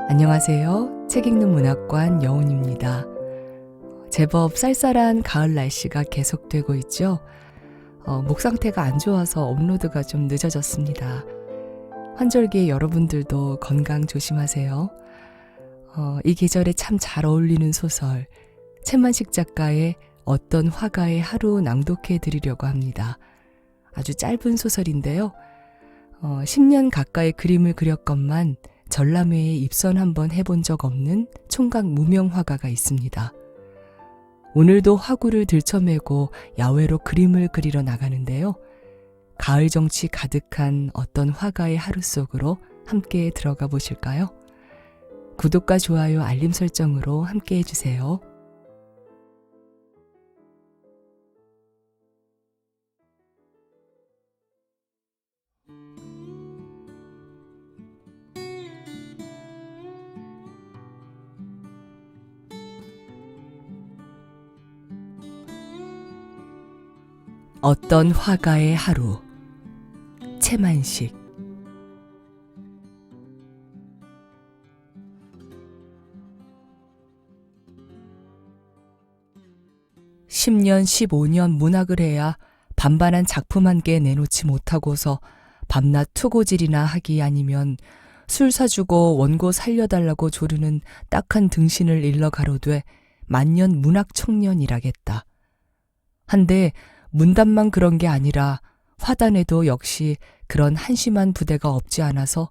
안녕하세요. 책 읽는 문학관 여운입니다. 제법 쌀쌀한 가을 날씨가 계속되고 있죠. 목 상태가 안 좋아서 업로드가 좀 늦어졌습니다. 환절기에 여러분들도 건강 조심하세요. 이 계절에 참 잘 어울리는 소설, 채만식 작가의 어떤 화가의 하루 낭독해 드리려고 합니다. 아주 짧은 소설인데요. 10년 가까이 그림을 그렸건만 전람회에 입선 한번 해본 적 없는 총각 무명 화가가 있습니다. 오늘도 화구를 들쳐매고 야외로 그림을 그리러 나가는데요. 가을 정취 가득한 어떤 화가의 하루 속으로 함께 들어가 보실까요? 구독과 좋아요, 알림 설정으로 함께 해주세요. 어떤 화가의 하루, 채만식. (10년) (15년) 문학을 해야 반반한 작품 한 개 내놓지 못하고서 밤낮 투고질이나 하기 아니면 술 사주고 원고 살려달라고 조르는 딱한 등신을 일러 가로되 만년 문학 청년이라겠다. 한데 문단만 그런 게 아니라 화단에도 역시 그런 한심한 부대가 없지 않아서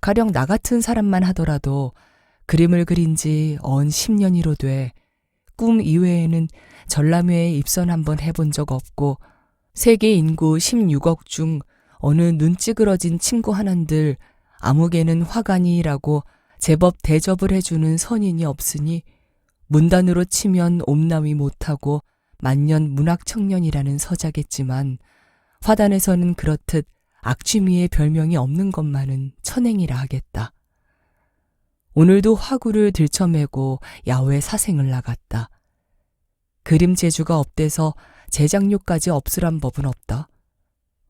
가령 나 같은 사람만 하더라도 그림을 그린 지 언 10년이로 돼 꿈 이외에는 전람회에 입선 한번 해본 적 없고 세계 인구 16억 중 어느 눈 찌그러진 친구 하나들 아무개는 화가니라고 제법 대접을 해주는 선인이 없으니 문단으로 치면 옴남이 못하고 만년 문학 청년이라는 서자겠지만 화단에서는 그렇듯 악취미의 별명이 없는 것만은 천행이라 하겠다. 오늘도 화구를 들쳐매고 야외 사생을 나갔다. 그림 재주가 업돼서 제작료까지 없으란 법은 없다.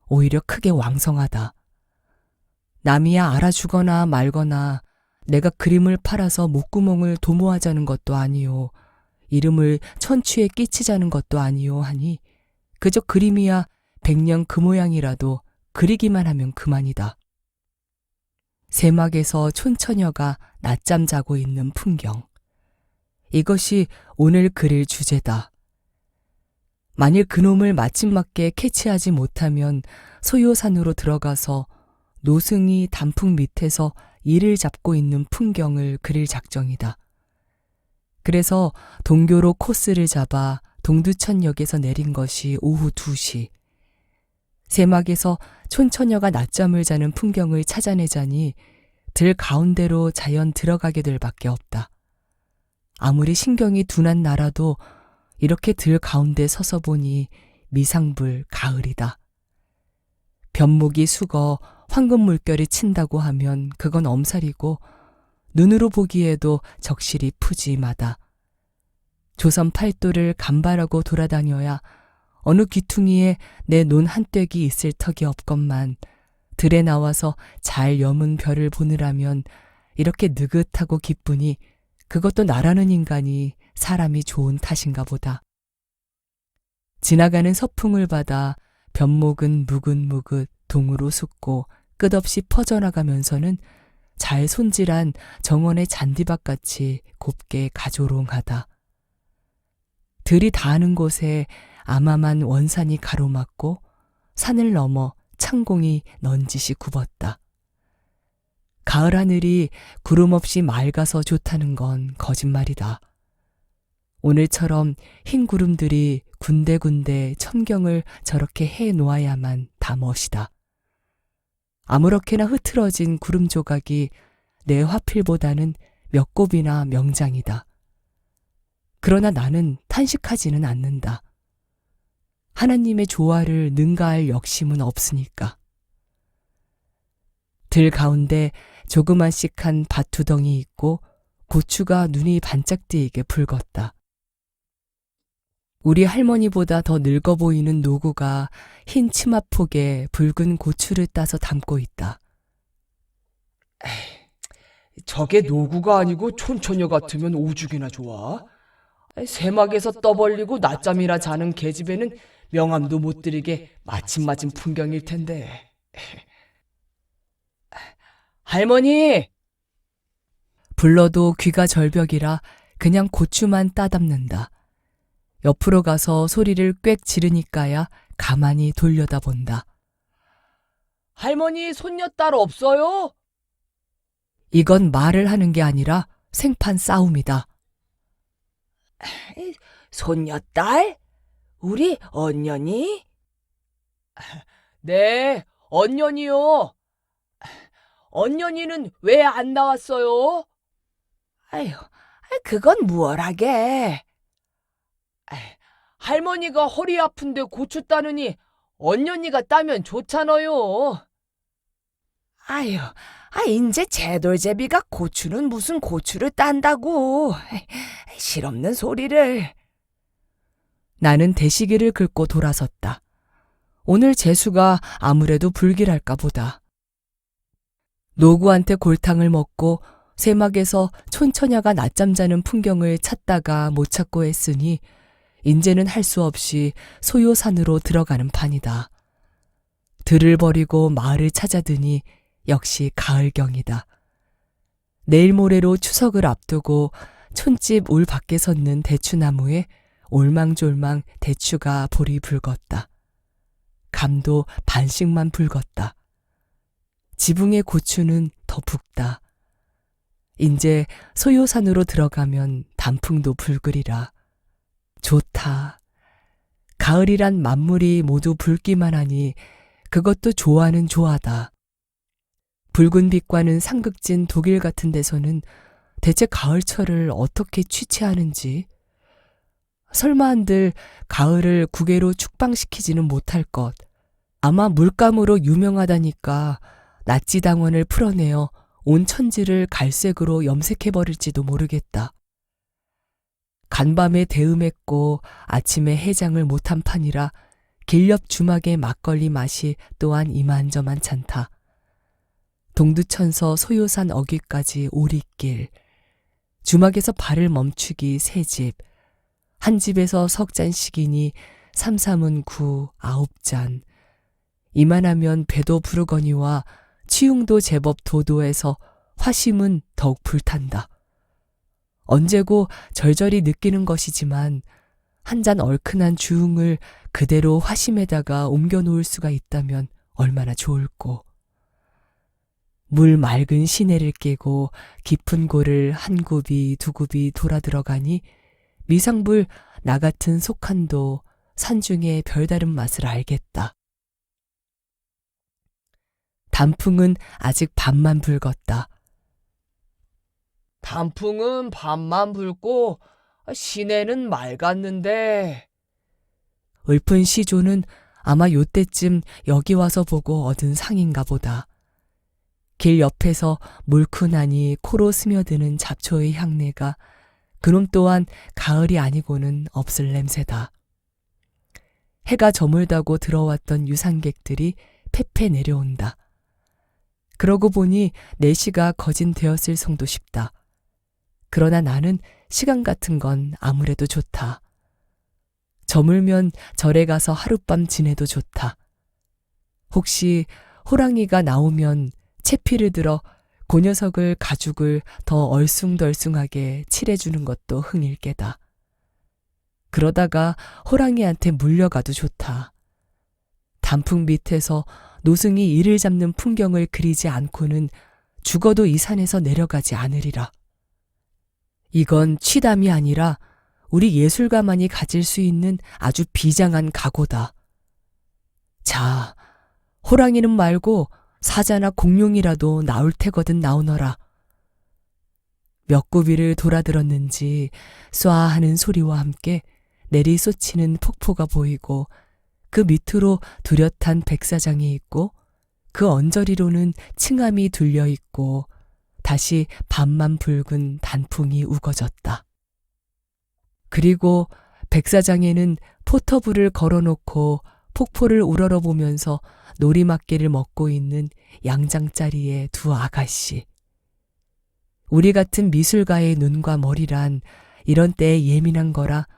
오히려 크게 왕성하다. 남이야 알아주거나 말거나 내가 그림을 팔아서 목구멍을 도모하자는 것도 아니요. 이름을 천추에 끼치자는 것도 아니요 하니 그저 그림이야 100년 그 모양이라도 그리기만 하면 그만이다. 새막에서 촌처녀가 낮잠 자고 있는 풍경. 이것이 오늘 그릴 주제다. 만일 그놈을 마침맞게 캐치하지 못하면 소요산으로 들어가서 노승이 단풍 밑에서 이를 잡고 있는 풍경을 그릴 작정이다. 그래서 동교로 코스를 잡아 동두천역에서 내린 것이 오후 2시. 새막에서 촌처녀가 낮잠을 자는 풍경을 찾아내자니 들 가운데로 자연 들어가게 될 밖에 없다. 아무리 신경이 둔한 나라도 이렇게 들 가운데 서서 보니 미상불 가을이다. 변목이 숙어 황금 물결이 친다고 하면 그건 엄살이고 눈으로 보기에도 적실히 푸짐하다. 조선 팔도를 간발하고 돌아다녀야 어느 귀퉁이에 내 논 한 뙑이 있을 턱이 없건만 들에 나와서 잘 여문 별을 보느라면 이렇게 느긋하고 기쁘니 그것도 나라는 인간이 사람이 좋은 탓인가 보다. 지나가는 서풍을 받아 변목은 무긋무긋 동으로 솟고 끝없이 퍼져나가면서는 잘 손질한 정원의 잔디밭같이 곱게 가조롱하다. 들이 닿는 곳에 암암한 원산이 가로막고 산을 넘어 창공이 넌지시 굽었다. 가을 하늘이 구름 없이 맑아서 좋다는 건 거짓말이다. 오늘처럼 흰 구름들이 군데군데 천경을 저렇게 해 놓아야만 다 멋이다. 아무렇게나 흐트러진 구름 조각이 내 화필보다는 몇 곱이나 명장이다. 그러나 나는 탄식하지는 않는다. 하나님의 조화를 능가할 욕심은 없으니까. 들 가운데 조그만씩한 밭두덩이 있고 고추가 눈이 반짝 뜨이게 붉었다. 우리 할머니보다 더 늙어 보이는 노구가 흰 치마폭에 붉은 고추를 따서 담고 있다. 저게 노구가 아니고 촌처녀 같으면 오죽이나 좋아. 새막에서 떠벌리고 낮잠이나 자는 계집애는 명함도 못 드리게 마침 맞은 풍경일 텐데. 할머니! 불러도 귀가 절벽이라 그냥 고추만 따담는다. 옆으로 가서 소리를 꽥 지르니까야 가만히 돌려다본다. 할머니 손녀딸 없어요? 이건 말을 하는 게 아니라 생판 싸움이다. 손녀딸? 우리 언년이? 네, 언년이요. 언년이는 왜 안 나왔어요? 아유, 그건 무얼하게. 할머니가 허리 아픈데 고추 따느니 언년이가 따면 좋잖아요. 아유, 인제 제돌제비가 고추는 무슨 고추를 딴다고. 실없는 소리를. 나는 대시계를 긁고 돌아섰다. 오늘 재수가 아무래도 불길할까 보다. 노구한테 골탕을 먹고 새막에서 촌처녀가 낮잠 자는 풍경을 찾다가 못 찾고 했으니 인제는 할 수 없이 소요산으로 들어가는 판이다. 들을 버리고 마을을 찾아드니 역시 가을경이다. 내일 모레로 추석을 앞두고 촌집 울 밖에 섰는 대추나무에 올망졸망 대추가 볼이 붉었다. 감도 반씩만 붉었다. 지붕의 고추는 더 붉다. 인제 소요산으로 들어가면 단풍도 붉으리라. 좋다. 가을이란 만물이 모두 붉기만 하니 그것도 좋아는 좋아다. 붉은 빛과는 상극진 독일 같은 데서는 대체 가을철을 어떻게 취치하는지. 설마 한들 가을을 국외로 축방시키지는 못할 것. 아마 물감으로 유명하다니까 나치당원을 풀어내어 온 천지를 갈색으로 염색해버릴지도 모르겠다. 간밤에 대음했고 아침에 해장을 못한 판이라 길 옆 주막의 막걸리 맛이 또한 이만저만찮다. 동두천서 소요산 어귀까지 오리길, 주막에서 발을 멈추기 세 집, 한 집에서 석 잔씩이니 삼삼은 9, 9잔, 이만하면 배도 부르거니와 치웅도 제법 도도해서 화심은 더욱 불탄다. 언제고 절절히 느끼는 것이지만 한 잔 얼큰한 주웅을 그대로 화심에다가 옮겨놓을 수가 있다면 얼마나 좋을꼬. 물 맑은 시내를 깨고 깊은 골을 한 굽이 두 굽이 돌아 들어가니 미상불 나 같은 속한도 산중의 별다른 맛을 알겠다. 단풍은 아직 밤만 붉었다. 단풍은 밤만 붉고 시내는 맑았는데. 읊은 시조는 아마 요때쯤 여기 와서 보고 얻은 상인가 보다. 길 옆에서 물큰하니 코로 스며드는 잡초의 향내가 그놈 또한 가을이 아니고는 없을 냄새다. 해가 저물다고 들어왔던 유상객들이 패패 내려온다. 그러고 보니 4시가 거진 되었을 성도 싶다. 그러나 나는 시간 같은 건 아무래도 좋다. 저물면 절에 가서 하룻밤 지내도 좋다. 혹시 호랑이가 나오면 채피를 들어 그 녀석을 가죽을 더 얼숭덜숭하게 칠해주는 것도 흥일게다. 그러다가 호랑이한테 물려가도 좋다. 단풍 밑에서 노승이 이를 잡는 풍경을 그리지 않고는 죽어도 이 산에서 내려가지 않으리라. 이건 취담이 아니라 우리 예술가만이 가질 수 있는 아주 비장한 각오다. 자, 호랑이는 말고 사자나 공룡이라도 나올 테거든 나오너라. 몇 구비를 돌아들었는지 쏴 하는 소리와 함께 내리쏟치는 폭포가 보이고 그 밑으로 뚜렷한 백사장이 있고 그 언저리로는 층암이 둘려 있고 다시 밤만 붉은 단풍이 우거졌다. 그리고 백사장에는 포터불을 걸어놓고 폭포를 우러러보면서 놀이막개를 먹고 있는 양장짜리의 두 아가씨. 우리 같은 미술가의 눈과 머리란 이런 때에 예민한 거라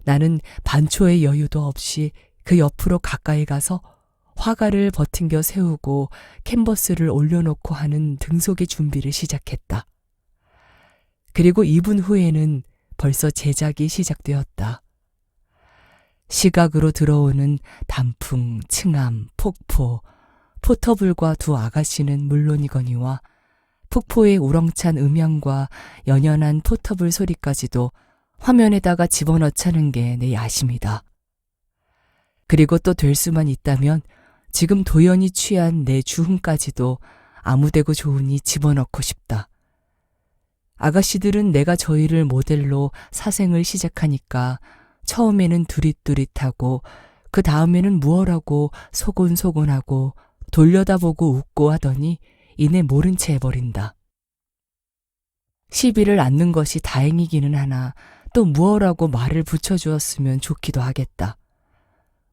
나는 반초의 여유도 없이 그 옆으로 가까이 가서 화가를 버팅겨 세우고 캔버스를 올려놓고 하는 등속의 준비를 시작했다. 그리고 2분 후에는 벌써 제작이 시작되었다. 시각으로 들어오는 단풍, 층암, 폭포, 포터블과 두 아가씨는 물론이거니와 폭포의 우렁찬 음향과 연연한 포터블 소리까지도 화면에다가 집어넣자는 게 내 야심이다. 그리고 또 될 수만 있다면 지금 도연히 취한 내 주흥까지도 아무데고 좋으니 집어넣고 싶다. 아가씨들은 내가 저희를 모델로 사생을 시작하니까 처음에는 두릿두릿하고 그 다음에는 무얼하고 소곤소곤하고 돌려다보고 웃고 하더니 이내 모른 채 해버린다. 시비를 않는 것이 다행이기는 하나 또 무얼하고 말을 붙여주었으면 좋기도 하겠다.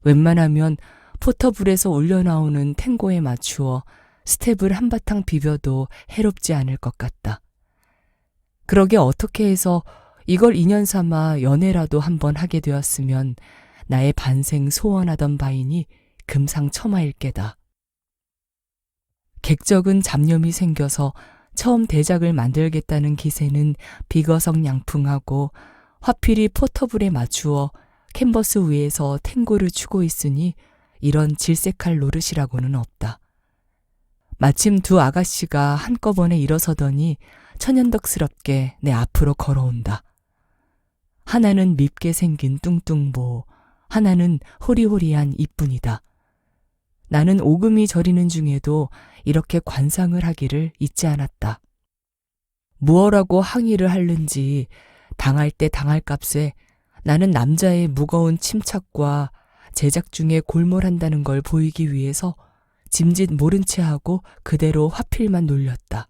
웬만하면 포터블에서 올려나오는 탱고에 맞추어 스텝을 한바탕 비벼도 해롭지 않을 것 같다. 그러게 어떻게 해서 이걸 인연 삼아 연애라도 한번 하게 되었으면 나의 반생 소원하던 바이니 금상첨화일 게다. 객적은 잡념이 생겨서 처음 대작을 만들겠다는 기세는 비거성양풍하고 화필이 포터블에 맞추어 캔버스 위에서 탱고를 추고 있으니 이런 질색할 노릇이라고는 없다. 마침 두 아가씨가 한꺼번에 일어서더니 천연덕스럽게 내 앞으로 걸어온다. 하나는 밉게 생긴 뚱뚱보, 하나는 호리호리한 이쁜이다. 나는 오금이 저리는 중에도 이렇게 관상을 하기를 잊지 않았다. 무엇라고 항의를 하는지 당할 때 당할 값에 나는 남자의 무거운 침착과 제작 중에 골몰한다는 걸 보이기 위해서 짐짓 모른 채 하고 그대로 화필만 놀렸다.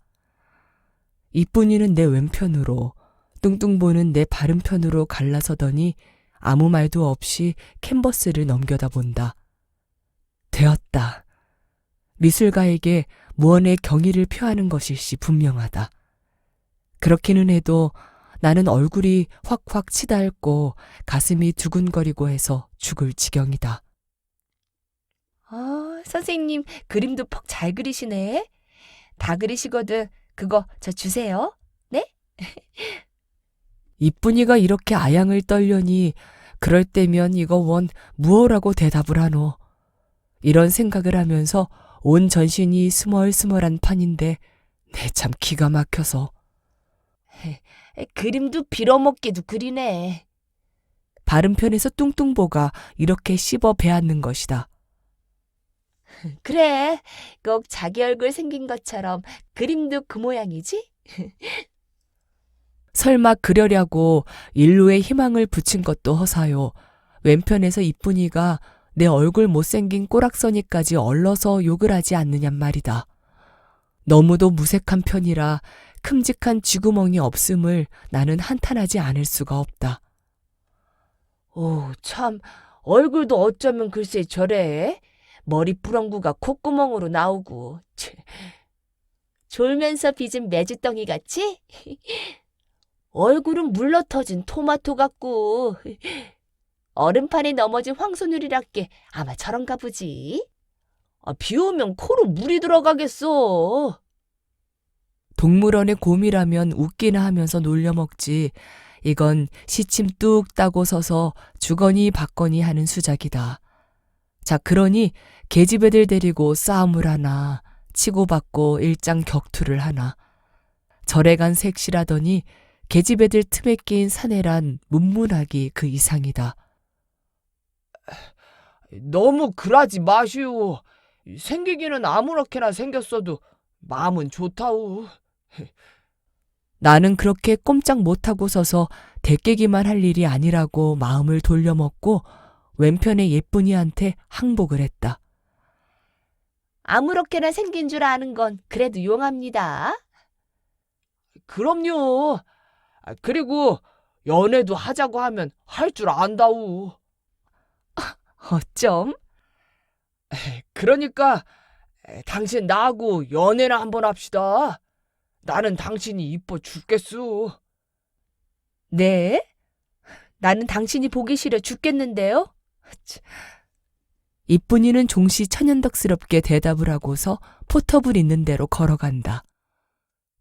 이쁜이는 내 왼편으로, 뚱뚱보는 내 바른편으로 갈라서더니 아무 말도 없이 캔버스를 넘겨다 본다. 되었다. 미술가에게 무언의 경의를 표하는 것일시 분명하다. 그렇기는 해도 나는 얼굴이 확확 치달고 가슴이 두근거리고 해서 죽을 지경이다. 선생님 그림도 퍽 잘 그리시네. 다 그리시거든. 그거 저 주세요. 네? 이쁜이가 이렇게 아양을 떨려니 그럴 때면 이거 원 무엇라고 대답을 하노. 이런 생각을 하면서 온 전신이 스멀스멀한 판인데 내 참 기가 막혀서. 그림도 빌어먹게도 그리네. 바른편에서 뚱뚱보가 이렇게 씹어 베앗는 것이다. 그래, 꼭 자기 얼굴 생긴 것처럼 그림도 그 모양이지? 설마 그려려고 인류의 희망을 붙인 것도 허사요. 왼편에서 이쁜이가 내 얼굴 못생긴 꼬락서니까지 얼러서 욕을 하지 않느냔 말이다. 너무도 무색한 편이라 큼직한 쥐구멍이 없음을 나는 한탄하지 않을 수가 없다. 오, 참, 얼굴도 어쩌면 글쎄 저래. 머리 부렁구가 콧구멍으로 나오고. 졸면서 빚은 메주덩이 같이? 얼굴은 물러터진 토마토 같고. 얼음판에 넘어진 황소누리랄게 아마 저런가 보지. 비 오면 코로 물이 들어가겠어. 동물원의 곰이라면 웃기나 하면서 놀려먹지. 이건 시침 뚝 따고 서서 주거니 받거니 하는 수작이다. 자, 그러니 계집애들 데리고 싸움을 하나, 치고받고 일장 격투를 하나. 절에 간 색시라더니 계집애들 틈에 끼인 사내란 문문하기 그 이상이다. 너무 그러지 마시오. 생기기는 아무렇게나 생겼어도 마음은 좋다우. 나는 그렇게 꼼짝 못하고 서서 대깨기만 할 일이 아니라고 마음을 돌려먹고 왼편의 예쁜이한테 항복을 했다. 아무렇게나 생긴 줄 아는 건 그래도 용합니다. 그럼요. 그리고 연애도 하자고 하면 할 줄 안다우. 어쩜? 그러니까 당신 나하고 연애나 한번 합시다. 나는 당신이 이뻐 죽겠소. 네? 나는 당신이 보기 싫어 죽겠는데요? 이쁜이는 종시 천연덕스럽게 대답을 하고서 포터블 있는 대로 걸어간다.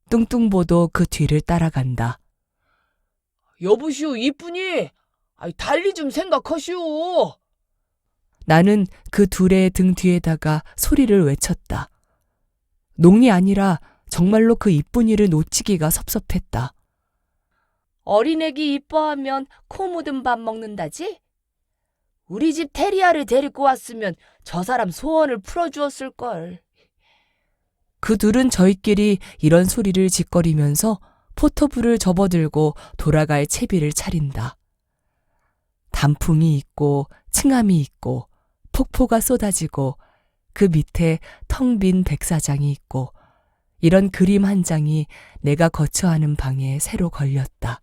뚱뚱보도 그 뒤를 따라간다. 여보시오, 이쁜이. 달리 좀 생각하시오. 나는 그 둘의 등 뒤에다가 소리를 외쳤다. 농이 아니라 정말로 그 이쁜이를 놓치기가 섭섭했다. 어린애기 이뻐하면 코 묻은 밥 먹는다지? 우리 집 테리아를 데리고 왔으면 저 사람 소원을 풀어주었을걸. 그 둘은 저희끼리 이런 소리를 짓거리면서 포터블을 접어들고 돌아갈 채비를 차린다. 단풍이 있고 층암이 있고 폭포가 쏟아지고 그 밑에 텅 빈 백사장이 있고 이런 그림 한 장이 내가 거처하는 방에 새로 걸렸다.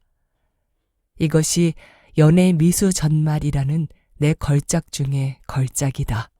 이것이 연애 미수 전말이라는 내 걸작 중의 걸작이다.